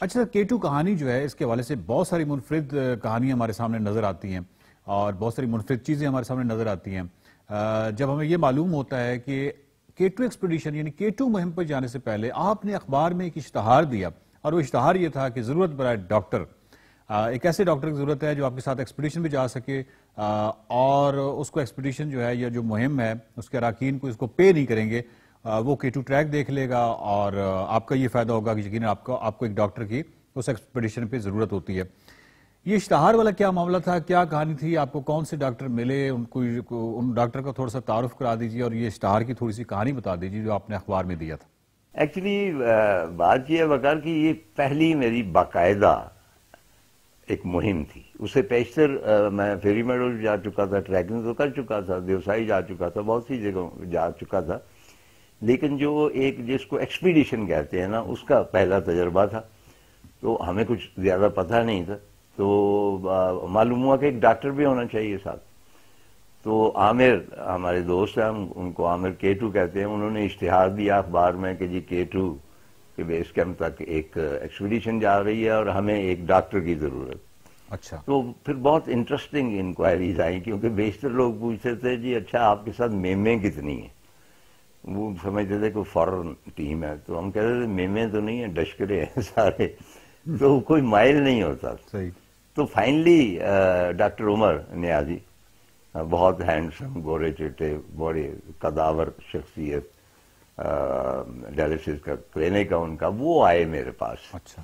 اچھا K2 کہانی جو ہے اس کے حوالے سے بہت ساری منفرد کہانیاں ہمارے سامنے نظر آتی ہیں اور بہت ساری منفرد چیزیں ہمارے سامنے نظر آتی ہیں جب ہمیں یہ معلوم ہوتا ہے کہ K2 ایکسپیڈیشن یعنی K2 مہم پر جانے سے پہلے آپ نے اخبار میں ایک اشتہار دیا اور وہ اشتہار یہ تھا کہ ضرورت برائے ڈاکٹر، ایک ایسے ڈاکٹر کی ضرورت ہے جو آپ کے ساتھ ایکسپیڈیشن پہ جا سکے اور اس کو ایکسپیڈیشن جو ہے یا جو مہم ہے اس کے اراکین کو اس کو پے نہیں کریں گے، وہ K2 ٹریک دیکھ لے گا اور آپ کا یہ فائدہ ہوگا کہ یقیناً آپ کو ایک ڈاکٹر کی اس ایکسپیڈیشن پہ ضرورت ہوتی ہے۔ یہ اشتہار والا کیا معاملہ تھا، کیا کہانی تھی، آپ کو کون سے ڈاکٹر ملے، ان ڈاکٹر کا تھوڑا سا تعارف کرا دیجیے اور یہ اشتہار کی تھوڑی سی کہانی بتا دیجیے جو آپ نے اخبار میں دیا تھا۔ ایکچولی بات یہ ہے وقار کہ یہ پہلی میری باقاعدہ ایک مہم تھی، اسے پیشتر میں فیری میڈوز جا چکا تھا، ٹریکنگ تو کر چکا تھا، دیوسائی جا چکا تھا، بہت سی جگہوں جا چکا تھا، لیکن جو ایک جس کو ایکسپیڈیشن کہتے ہیں نا اس کا پہلا تجربہ تھا، تو ہمیں کچھ زیادہ پتہ نہیں تھا، تو معلوم ہوا کہ ایک ڈاکٹر بھی ہونا چاہیے ساتھ۔ تو عامر ہمارے دوست ہیں، ان کو عامر K2 کہتے ہیں، انہوں نے اشتہار دیا اخبار میں کہ جی K2 کے بیس کیمپ تک ایک ایکسپیڈیشن جا رہی ہے اور ہمیں ایک ڈاکٹر کی ضرورت۔ اچھا، تو پھر بہت انٹرسٹنگ انکوائریز آئیں کیونکہ بیشتر لوگ پوچھتے تھے جی اچھا آپ کے ساتھ میمیں کتنی ہیں، وہ سمجھتے تھے کوئی فورن ٹیم ہے، تو ہم کہتے تھے میمیں تو نہیں ہیں، ڈشکرے ہیں سارے، تو کوئی مائل نہیں ہوتا۔ صحیح۔ تو فائنلی ڈاکٹر عمر نیازی، بہت ہینڈسم، گورے چٹے، بڑے قداور شخصیت، ڈائلسس کا کلینک ہے ان کا، وہ آئے میرے پاس۔ اچھا،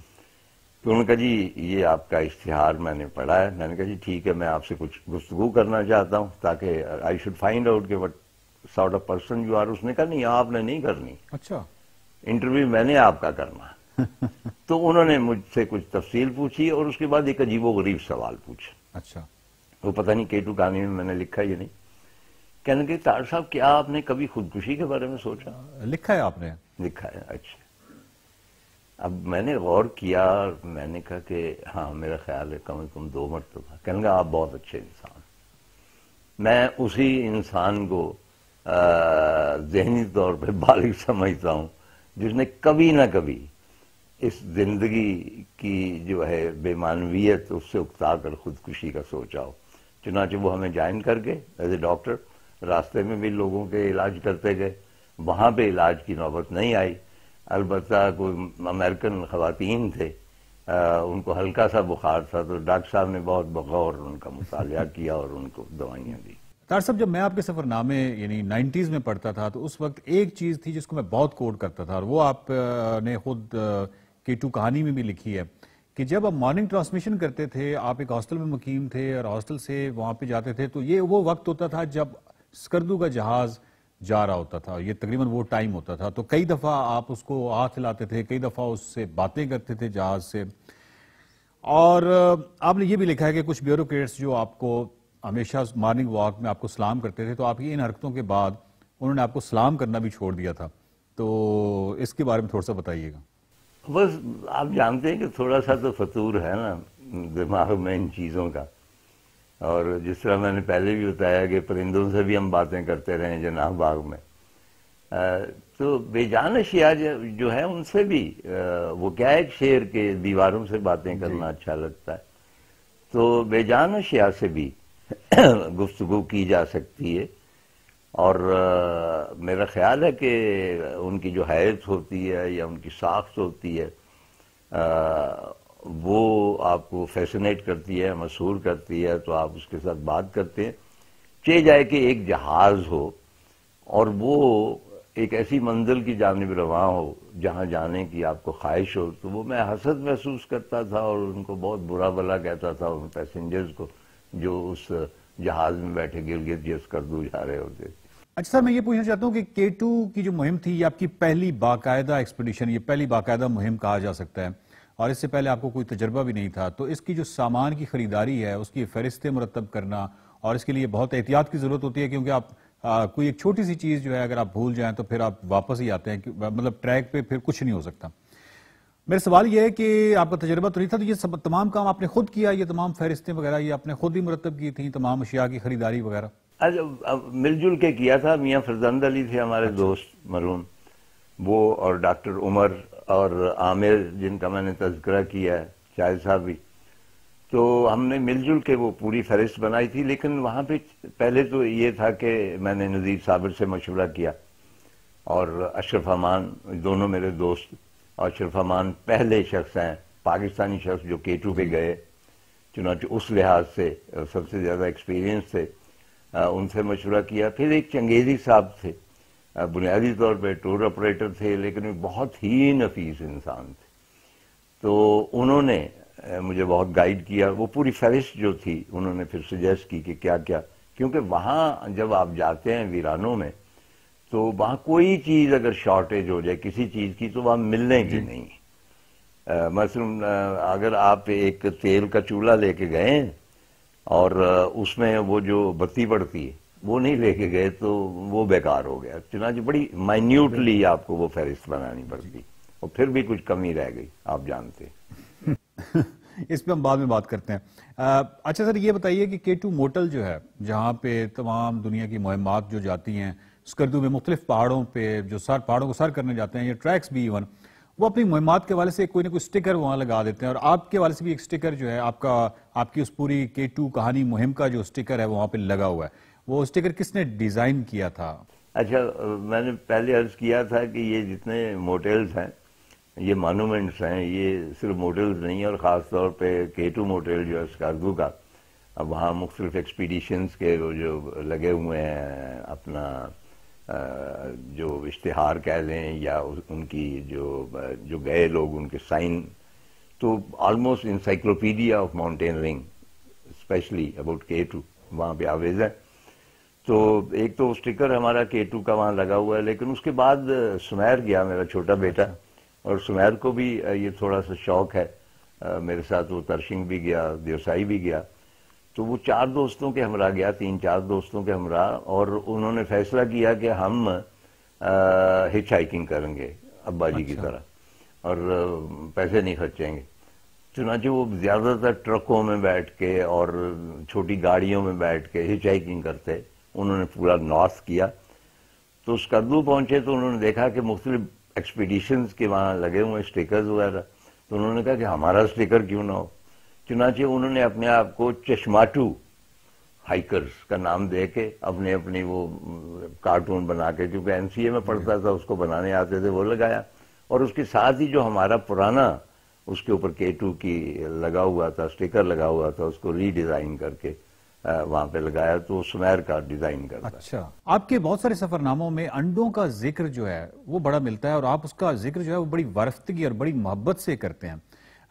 تو انہوں نے کہا جی یہ آپ کا اشتہار میں نے پڑھا ہے، میں نے کہا جی ٹھیک ہے، میں آپ سے کچھ گفتگو کرنا چاہتا ہوں تاکہ آئی شوڈ فائنڈ آؤٹ کہ what sort of person you are. اس نے کہا نہیں آپ نے نہیں کرنی، اچھا، انٹرویو میں نے آپ کا کرنا۔ تو انہوں نے مجھ سے کچھ تفصیل پوچھی اور اس کے بعد ایک عجیب و غریب سوال پوچھا، اچھا، وہ پتہ نہیں K2 کہانی میں نے لکھا یہ نہیں، کہنے کہ طاہر صاحب کیا آپ نے کبھی خودکشی کے بارے میں سوچا؟ لکھا ہے آپ نے؟ لکھا ہے، اچھا۔ اب میں نے غور کیا اور میں نے کہا کہ ہاں میرا خیال ہے کم از کم 2 مرتبہ۔ کہنے کہ آپ بہت اچھے انسان، میں اسی انسان کو ذہنی طور پہ بالغ سمجھتا ہوں جس نے کبھی نہ کبھی اس زندگی کی جو ہے بے معنویت اس سے اکتا کر خودکشی کا سوچا ہو۔ چنانچہ وہ ہمیں جوائن کر کے ایز اے ڈاکٹر راستے میں بھی لوگوں کے علاج کرتے گئے، وہاں پہ علاج کی نوبت نہیں آئی، البتہ کوئی امریکن خواتین تھے، ان کو ہلکا سا بخار تھا تو ڈاکٹر صاحب نے بہت بغور ان کا مطالعہ کیا اور ان کو دوائیاں دی۔ طاہر صاحب جب میں آپ کے سفر نامے یعنی 90s میں پڑھتا تھا تو اس وقت ایک چیز تھی جس کو میں بہت کوٹ کرتا تھا اور وہ آپ نے خود K2 کہانی میں بھی لکھی ہے کہ جب آپ مارننگ ٹرانسمیشن کرتے تھے، آپ ایک ہاسٹل میں مقیم تھے اور ہاسٹل سے وہاں پہ جاتے تھے تو یہ وہ وقت ہوتا تھا جب اسکردو کا جہاز جا رہا ہوتا تھا، یہ تقریباً وہ ٹائم ہوتا تھا، تو کئی دفعہ آپ اس کو ہاتھ ہلاتے تھے، کئی دفعہ اس سے باتیں کرتے تھے جہاز سے، اور آپ نے یہ بھی لکھا ہے کہ کچھ بیوروکریٹس جو آپ کو ہمیشہ مارننگ واک میں آپ کو سلام کرتے تھے تو آپ کی ان حرکتوں کے بعد انہوں نے آپ کو سلام کرنا بھی چھوڑ دیا تھا، تو اس کے بارے میں تھوڑا سا بتائیے گا۔ بس آپ جانتے ہیں کہ تھوڑا سا تو فطور ہے نا دماغ میں ان چیزوں کا، اور جس طرح میں نے پہلے بھی بتایا کہ پرندوں سے بھی ہم باتیں کرتے رہے جناح باغ میں، تو بے جان اشیاء جو ہے ان سے بھی وہ کیا ایک شعر کے دیواروں سے باتیں کرنا اچھا لگتا ہے، تو بے جان اشیاء سے بھی گفتگو کی جا سکتی ہے، اور میرا خیال ہے کہ ان کی جو حیثیت ہوتی ہے یا ان کی ساخت ہوتی ہے وہ آپ کو فیسنیٹ کرتی ہے، مسحور کرتی ہے، تو آپ اس کے ساتھ بات کرتے ہیں، چاہے جائے کہ ایک جہاز ہو اور وہ ایک ایسی منزل کی جانب رواں ہو جہاں جانے کی آپ کو خواہش ہو، تو وہ میں حسد محسوس کرتا تھا اور ان کو بہت برا بھلا کہتا تھا ان پیسنجرز کو جو اس جہاز میں بیٹھے گلگت یا اسکردو جا رہے ہوتے تھے۔ اچھا سر، میں یہ پوچھنا چاہتا ہوں کہ K2 کی جو مہم تھی یہ آپ کی پہلی باقاعدہ ایکسپیڈیشن، یہ پہلی باقاعدہ مہم کہا جا سکتا ہے اور اس سے پہلے آپ کو کوئی تجربہ بھی نہیں تھا، تو اس کی جو سامان کی خریداری ہے اس کی فہرستیں مرتب کرنا اور اس کے لیے بہت احتیاط کی ضرورت ہوتی ہے کیونکہ آپ کوئی ایک چھوٹی سی چیز جو ہے اگر آپ بھول جائیں تو پھر آپ واپس ہی آتے ہیں، مطلب ٹریک پہ پھر کچھ نہیں ہو سکتا۔ میرا سوال یہ ہے کہ آپ کا تجربہ تو نہیں تھا، تو یہ تمام کام آپ نے خود کیا، یہ تمام فہرستیں وغیرہ یہ آپ نے خود ہی مرتب کی تھیں، تمام اشیاء کی خریداری وغیرہ؟ مل جل کے کیا تھا، میاں فرزند علی تھے ہمارے دوست مرحوم، وہ اور ڈاکٹر عمر اور عامر جن کا میں نے تذکرہ کیا ہے، شاہد صاحب بھی، تو ہم نے مل جل کے وہ پوری فہرست بنائی تھی. لیکن وہاں پہ پہلے تو یہ تھا کہ میں نے نذیر صابر سے مشورہ کیا اور اشرف امان، دونوں میرے دوست. اشرف امان پہلے شخص ہیں پاکستانی شخص جو K2 پہ گئے، چنانچہ اس لحاظ سے سب سے زیادہ ایکسپیرینس تھے. ان سے مشورہ کیا. پھر ایک چنگیزی صاحب تھے، بنیادی طور پہ ٹور آپریٹر تھے لیکن بہت ہی نفیس انسان تھے. تو انہوں نے مجھے بہت گائیڈ کیا. وہ پوری فہرست جو تھی انہوں نے پھر سجیسٹ کی کہ کیا کیا، کیونکہ وہاں جب آپ جاتے ہیں ویرانوں میں تو وہاں کوئی چیز اگر شارٹیج ہو جائے کسی چیز کی تو وہاں ملنے کی نہیں. مثلا اگر آپ ایک تیل کا چولہا لے کے گئے اور اس میں وہ جو بتی پڑتی ہے وہ نہیں لے کے گئے تو وہ بیکار ہو گیا. چنانچہ بڑی مائنیوٹلی آپ کو وہ فہرست بنانی پڑتی اور پھر بھی کچھ کمی رہ گئی، آپ جانتے ہیں. اس پہ ہم بعد میں بات کرتے ہیں. اچھا سر، یہ بتائیے کہ K2 موٹل جو ہے، جہاں پہ تمام دنیا کی مہمات جو جاتی ہیں اسکردو میں مختلف پہاڑوں پہ، جو پہاڑوں کو سر کرنے جاتے ہیں، یا ٹریکس بھی ایون، وہ اپنی مہمات کے حوالے سے کوئی نہ کوئی سٹیکر وہاں لگا دیتے ہیں. اور آپ کے حوالے سے بھی ایک سٹیکر جو ہے آپ کی اس پوری K2 کہانی مہم کا جو سٹیکر ہے وہاں پہ لگا ہوا ہے. وہ سٹیکر کس نے ڈیزائن کیا تھا؟ اچھا، میں نے پہلے عرض کیا تھا کہ یہ جتنے موٹلز ہیں، یہ مانومنٹس ہیں، یہ صرف موٹلز نہیں، اور خاص طور پہ K2 موٹل جو ہے اسکردو کا، اب وہاں مختلف ایکسپیڈیشنز کے وہ جو لگے ہوئے ہیں، اپنا جو اشتہار کہہ لیں یا ان کی جو گئے لوگ ان کے سائن، تو almost encyclopedia of mountaineering specially about K2 وہاں پہ آویز ہے. تو ایک تو اسٹیکر ہمارا K2 کا وہاں لگا ہوا ہے. لیکن اس کے بعد سمیر گیا، میرا چھوٹا بیٹا، اور سمیر کو بھی یہ تھوڑا سا شوق ہے، میرے ساتھ وہ ترشنگ بھی گیا، دیوسائی بھی گیا. تو وہ 4 دوستوں کے ہمراہ گیا، 3-4 دوستوں کے ہمراہ، اور انہوں نے فیصلہ کیا کہ ہم ہچ ہائکنگ کریں گے ابا جی کی طرح، اور پیسے نہیں خرچیں گے. چنانچہ وہ زیادہ تر ٹرکوں میں بیٹھ کے اور چھوٹی گاڑیوں میں بیٹھ کے ہچ ہائکنگ کرتے. انہوں نے پورا نارتھ کیا. تو اسکردو پہنچے تو انہوں نے دیکھا کہ مختلف ایکسپیڈیشنز کے وہاں لگے ہوئے اسٹیکرز وغیرہ. تو انہوں نے کہا کہ ہمارا اسٹیکر کیوں نہ ہو. چنانچہ انہوں نے اپنے آپ کو چشماٹو ہائیکرز کا نام دے کے اپنی وہ کارٹون بنا کے، کیونکہ NCA میں پڑھتا تھا، اس کو بنانے آتے تھے، وہ لگایا. اور اس کے ساتھ ہی جو ہمارا پرانا اس کے اوپر K2 کی لگا ہوا تھا، اسٹیکر لگا ہوا تھا، اس کو ری ڈیزائن کر کے وہاں پہ لگایا. تو سمیر کا ڈیزائن کرتا. اچھا، آپ کے بہت سارے سفر ناموں میں انڈوں کا ذکر جو ہے وہ بڑا ملتا ہے، اور آپ اس کا ذکر جو ہے وہ بڑی وارفتگی اور بڑی محبت سے کرتے ہیں.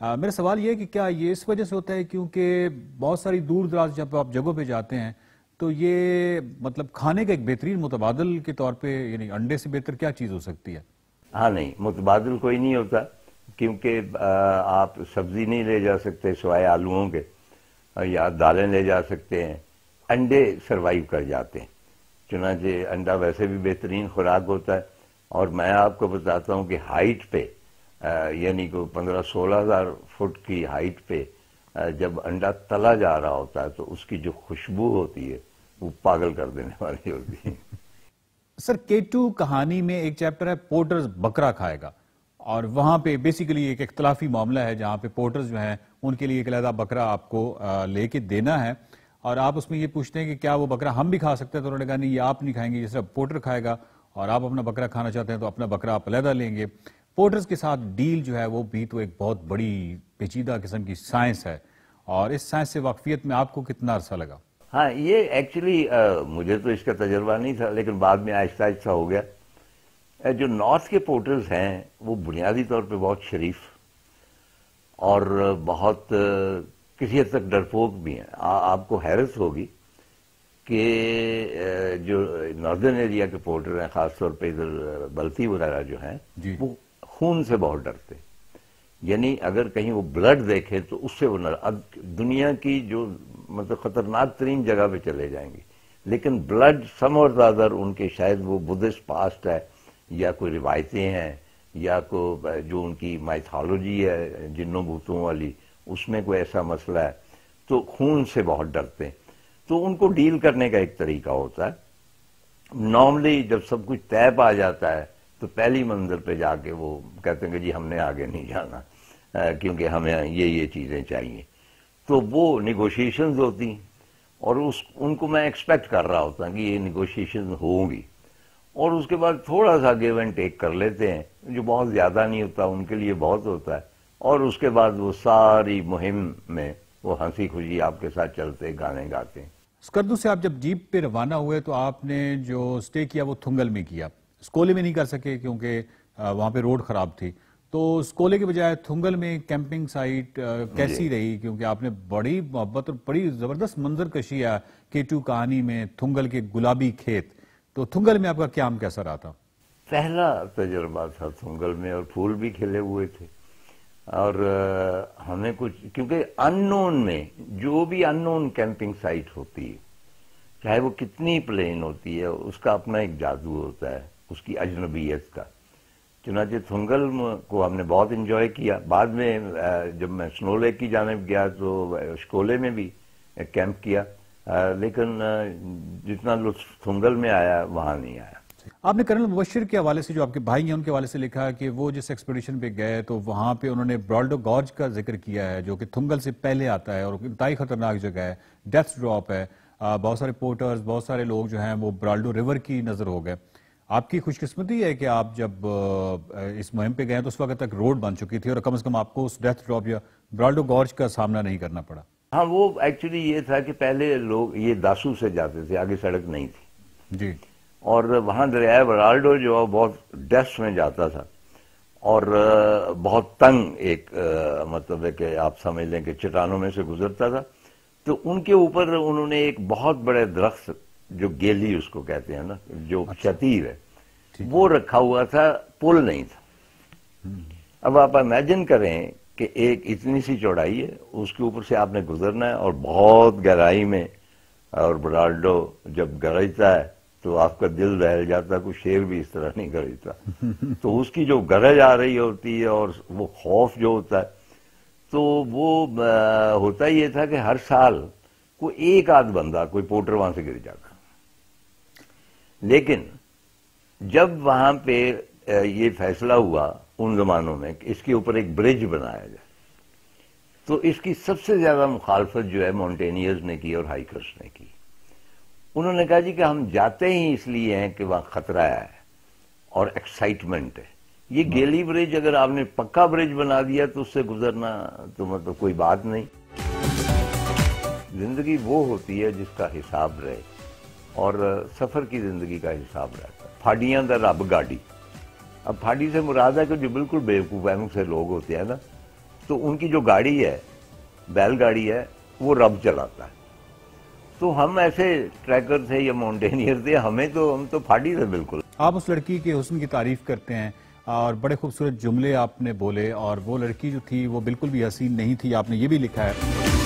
میرا سوال یہ ہے کہ کیا یہ اس وجہ سے ہوتا ہے کیونکہ بہت ساری دور دراز جب آپ جگہوں پہ جاتے ہیں تو یہ مطلب کھانے کا ایک بہترین متبادل کے طور پہ، یعنی انڈے سے بہتر کیا چیز ہو سکتی ہے؟ ہاں، نہیں، متبادل کوئی نہیں ہوتا، کیونکہ آپ سبزی نہیں لے جا سکتے سوائے آلوؤں کے، یا دالیں لے جا سکتے ہیں. انڈے سروائیو کر جاتے ہیں. چنانچہ انڈا ویسے بھی بہترین خوراک ہوتا ہے. اور میں آپ کو بتاتا ہوں کہ ہائٹ پہ، یعنی کہ 15-16 ہزار فٹ کی ہائٹ پہ جب انڈا تلا جا رہا ہوتا ہے تو اس کی جو خوشبو ہوتی ہے وہ پاگل کر دینے والی ہوتی ہے. سر، K2 کہانی میں ایک چیپٹر ہے پورٹرز بکرا کھائے گا، اور وہاں پہ بیسیکلی ایک اختلافی معاملہ ہے جہاں پہ پورٹرز جو ہیں ان کے لیے ایک علیحدہ بکرا آپ کو لے کے دینا ہے، اور آپ اس میں یہ پوچھتے ہیں کہ کیا وہ بکرا ہم بھی کھا سکتے ہیں. تو انہوں نے کہا نہیں، یہ آپ نہیں کھائیں گے، یہ صرف پورٹر کھائے گا، اور آپ اپنا بکرا کھانا چاہتے ہیں تو اپنا بکرا آپ علیحدہ لیں گے. پورٹرز کے ساتھ ڈیل جو ہے وہ بھی تو ایک بہت بڑی پیچیدہ قسم کی سائنس ہے، اور اس سائنس سے واقفیت میں آپ کو کتنا عرصہ لگا؟ ہاں، یہ ایکچولی مجھے تو اس کا تجربہ نہیں تھا، لیکن بعد میں آہستہ آہستہ ہو گیا. جو نارتھ کے پورٹرز ہیں وہ بنیادی طور پہ بہت شریف اور بہت کسی حد تک ڈرپوک بھی ہیں. آپ کو حیرت ہوگی کہ جو ناردرن ایریا کے پورٹر ہیں، خاص طور پہ ادھر بلتی وغیرہ جو ہیں، وہ خون سے بہت ڈرتے. یعنی اگر کہیں وہ بلڈ دیکھے تو اس سے وہ اب دنیا کی جو مطلب خطرناک ترین جگہ پہ چلے جائیں گے، لیکن بلڈ سم اور زیادہ ان کے شاید وہ بدھسٹ پاسٹ ہے یا کوئی روایتیں ہیں یا جو ان کی مائتھالوجی ہے جنوں بھوتوں والی، اس میں کوئی ایسا مسئلہ ہے تو خون سے بہت ڈرتے ہیں. تو ان کو ڈیل کرنے کا ایک طریقہ ہوتا ہے. نارملی جب سب کچھ طے پا جاتا ہے تو تو پہلی منزل پہ جا کے وہ کہتے ہیں کہ جی ہم نے آگے نہیں جانا کیونکہ ہمیں یہ چیزیں چاہیے. تو وہ نیگوشیشنز ہوتی اور ان کو میں ایکسپیکٹ کر رہا ہوتا کہ یہ نیگوشیشن ہوں گی, اور اس کے بعد تھوڑا سا گیو اینڈ ٹیک کر لیتے ہیں جو بہت زیادہ نہیں ہوتا, ان کے لیے بہت ہوتا ہے, اور اس کے بعد وہ ساری مہم میں وہ ہنسی خوشی آپ کے ساتھ چلتے گانے گاتے ہیں. اسکردو سے آپ جب جیپ پہ روانہ ہوئے تو آپ نے جو سٹے کیا وہ تھنگل میں کیا, اسکولے میں نہیں کر سکے کیونکہ وہاں پہ روڈ خراب تھی, تو اسکولے کے بجائے تھنگل میں کیمپنگ سائٹ کیسی رہی؟ کیونکہ آپ نے بڑی محبت اور بڑی زبردست منظر کشی ہے K2 کہانی میں, تھنگل کے گلابی کھیت, تو تھنگل میں آپ کا قیام کیسا رہا تھا؟ پہلا تجربہ تھا تھنگل میں, اور پھول بھی کھلے ہوئے تھے, اور ہمیں کچھ, کیونکہ ان نون میں جو بھی ان نون کیمپنگ سائٹ ہوتی ہے, چاہے وہ کتنی پلین ہوتی ہے, اس کا اپنا ایک جادو ہوتا ہے, اس کی اجنبیت کا. چنانچہ تھنگل کو ہم نے بہت انجوائے کیا. بعد میں جب میں سنو لیک کی جانب گیا تو شکولے میں بھی کیمپ کیا, لیکن جتنا لطف تھنگل میں آیا وہاں نہیں آیا. آپ نے کرنل مبشر کے حوالے سے, جو آپ کے بھائی ہیں ان کے حوالے سے لکھا ہے کہ وہ جس ایکسپیڈیشن پہ گئے تو وہاں پہ انہوں نے برالڈو گارج کا ذکر کیا ہے, جو کہ تھنگل سے پہلے آتا ہے اور انتہائی خطرناک جگہ ہے, ڈیتھ ڈراپ ہے. بہت سارے پورٹرز, بہت سارے لوگ جو ہیں وہ برالڈو ریور کی نظر ہو گئے. آپ کی خوش قسمتی ہے کہ آپ جب اس مہم پہ گئے تو اس وقت تک روڈ بن چکی تھی اور کم از کم آپ کو اس ڈیتھ ڈراپ یا برالڈو گارج کا سامنا نہیں کرنا پڑا. ہاں, وہ ایکچولی یہ تھا کہ پہلے لوگ یہ داسو سے جاتے تھے, آگے سڑک نہیں تھی جی, اور وہاں دریائے برالڈو جو بہت ڈیپس میں جاتا تھا اور بہت تنگ ایک مطلب ہے کہ آپ سمجھ لیں کہ چٹانوں میں سے گزرتا تھا. تو ان کے اوپر انہوں نے ایک بہت بڑے درخت, جو گیلی اس کو کہتے ہیں نا, جو شتیر ہے, وہ رکھا ہوا تھا, پل نہیں تھا. اب آپ امیجن کریں کہ ایک اتنی سی چوڑائی ہے, اس کے اوپر سے آپ نے گزرنا ہے اور بہت گہرائی میں, اور برالڈو جب گرجتا ہے تو آپ کا دل دہل جاتا ہے, کوئی شیر بھی اس طرح نہیں گرجتا. تو اس کی جو گرج آ رہی ہوتی ہے اور وہ خوف جو ہوتا ہے, تو وہ ہوتا یہ تھا کہ ہر سال کوئی ایک آدھ بندہ, کوئی پورٹر وہاں سے گر جاتا. لیکن جب وہاں پہ یہ فیصلہ ہوا ان زمانوں میں کہ اس کے اوپر ایک برج بنایا جائے, تو اس کی سب سے زیادہ مخالفت جو ہے ماؤنٹینئرز نے کی اور ہائیکرز نے کی. انہوں نے کہا جی کہ ہم جاتے ہی اس لیے ہیں کہ وہاں خطرہ ہے اور ایکسائٹمنٹ ہے. یہ گیلی برج اگر آپ نے پکا برج بنا دیا تو اس سے گزرنا تو مطلب کوئی بات نہیں. زندگی وہ ہوتی ہے جس کا حساب رہے, اور سفر کی زندگی کا حساب رہتا ہے. پھاڑیاں دا رب گاڑی. اب پھاڑی سے مراد ہے کہ جو بالکل بیوقوف ایسے سے لوگ ہوتے ہیں نا, تو ان کی جو گاڑی ہے, بیل گاڑی ہے, وہ رب چلاتا ہے. تو ہم ایسے ٹریکر تھے یا ماؤنٹینئر تھے, ہم تو پھاڑی تھے بالکل. آپ اس لڑکی کے حسن کی تعریف کرتے ہیں اور بڑے خوبصورت جملے آپ نے بولے, اور وہ لڑکی جو تھی وہ بالکل بھی حسین نہیں تھی, آپ نے یہ بھی لکھا ہے.